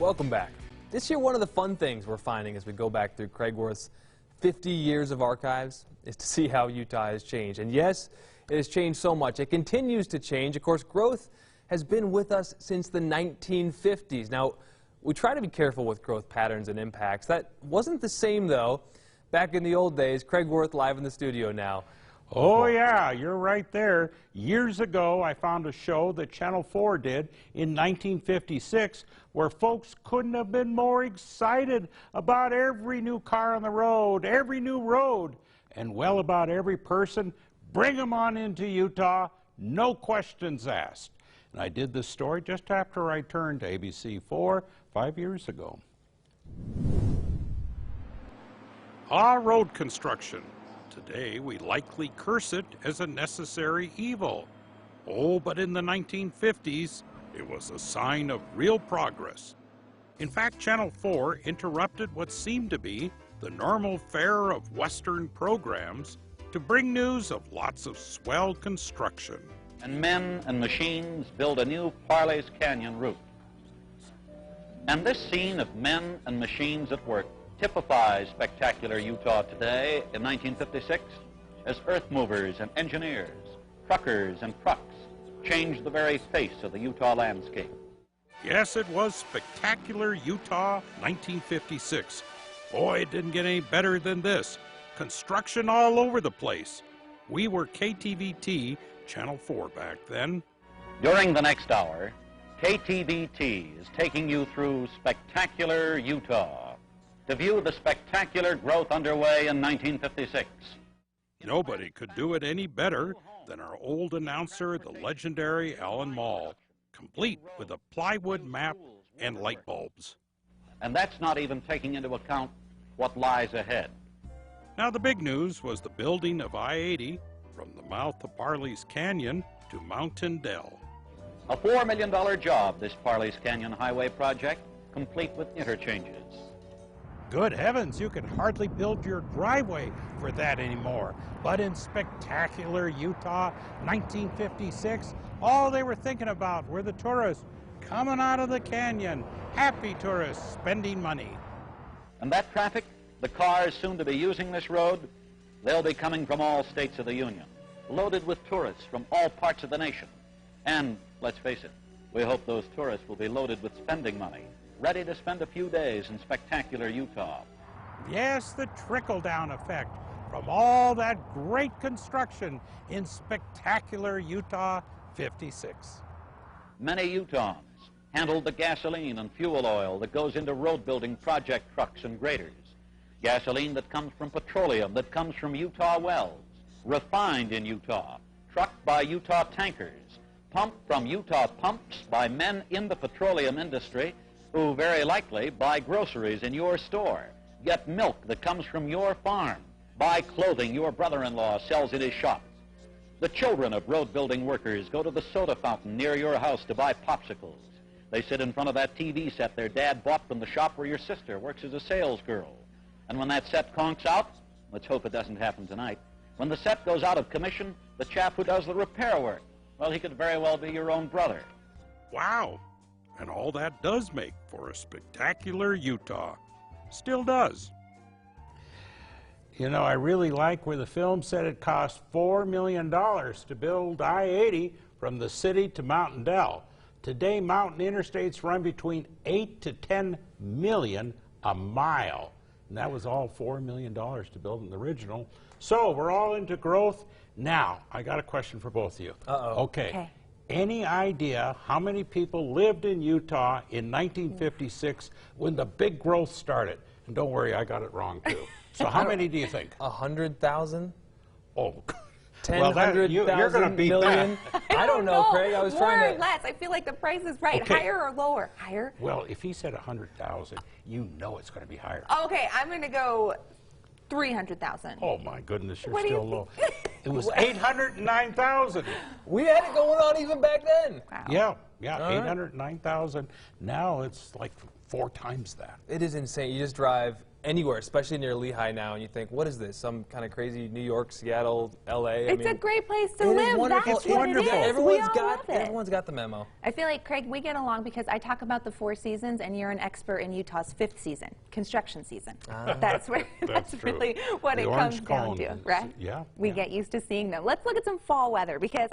Welcome back. This year, one of the fun things we're finding as we go back through Craigworth's 50 years of archives is to see how Utah has changed. And yes, it has changed so much. It continues to change. Of course, growth has been with us since the 1950s. Now, we try to be careful with growth patterns and impacts. That wasn't the same, though, back in the old days. Craig Worth live in the studio now. Oh, yeah, you're right there. Years ago, I found a show that Channel 4 did in 1956 where folks couldn't have been more excited about every new car on the road, every new road, and well about every person. Bring them on into Utah, no questions asked. And I did this story just after I turned to ABC4 5 years ago. Road construction. Today, we likely curse it as a necessary evil. Oh, but in the 1950s, it was a sign of real progress. In fact, Channel 4 interrupted what seemed to be the normal fare of Western programs to bring news of lots of swell construction. And men and machines build a new Parley's Canyon route. And this scene of men and machines at work typifies spectacular Utah today in 1956 as earth movers and engineers, truckers and trucks changed the very face of the Utah landscape. Yes, it was spectacular Utah 1956. Boy, it didn't get any better than this. Construction all over the place. We were KTVT, Channel 4 back then. During the next hour, KTVT is taking you through spectacular Utah to view the spectacular growth underway in 1956. Nobody could do it any better than our old announcer, the legendary Alan Mall, complete with a plywood map and light bulbs. And that's not even taking into account what lies ahead. Now the big news was the building of I-80 from the mouth of Parley's Canyon to Mountain Dell. A $4 million job, this Parley's Canyon Highway project, complete with interchanges. Good heavens, you can hardly build your driveway for that anymore. But in spectacular Utah 1956, all they were thinking about were the tourists coming out of the canyon. Happy tourists spending money. And that traffic, the cars soon to be using this road, they'll be coming from all states of the Union, loaded with tourists from all parts of the nation. And let's face it, we hope those tourists will be loaded with spending money, ready to spend a few days in spectacular Utah. Yes, the trickle-down effect from all that great construction in spectacular Utah 56. Many Utahns handled the gasoline and fuel oil that goes into road-building project trucks and graders. Gasoline that comes from petroleum, that comes from Utah wells, refined in Utah, trucked by Utah tankers, pumped from Utah pumps by men in the petroleum industry who very likely buy groceries in your store, get milk that comes from your farm, buy clothing your brother-in-law sells in his shop. The children of road-building workers go to the soda fountain near your house to buy popsicles. They sit in front of that TV set their dad bought from the shop where your sister works as a salesgirl. And when that set conks out, let's hope it doesn't happen tonight, when the set goes out of commission, the chap who does the repair work, well, he could very well be your own brother. Wow. And all that does make for a spectacular Utah. Still does. You know, I really like where the film said it cost $4 million to build I-80 from the city to Mountain Dell. Today, mountain interstates run between 8 to 10 million a mile. And that was all $4 million to build an original. So we're all into growth. Now, I got a question for both of you. Okay. Any idea how many people lived in Utah in 1956 when the big growth started? And don't worry, I got it wrong too. So how many do you think? 100,000? Oh, 100,000 you're going to beat million? that. I don't know, Craig. I was More trying or to... less. I feel like the price is right. Okay. Higher or lower? Higher? Well, if he said 100,000, you know it's going to be higher. Okay, I'm going to go 300,000. Oh my goodness, you're What do you still low. think? It was 809,000. We had it going on even back then. Wow. Yeah, Yeah, All right. 800, 9,000. Now it's like 4 times that. It is insane. You just drive anywhere, especially near Lehigh now, and you think, what is this? Some kind of crazy New York, Seattle, LA? It's a great place to it is live. wonderful. That's what it is. Everyone's We all got love it. everyone's got the memo. I feel like, Craig, we get along because I talk about the 4 seasons, and you're an expert in Utah's 5th season, construction season. That's where That's that's true. really what The it orange comes down cone to, is- right? yeah, We yeah. get used to seeing them. Let's look at some fall weather because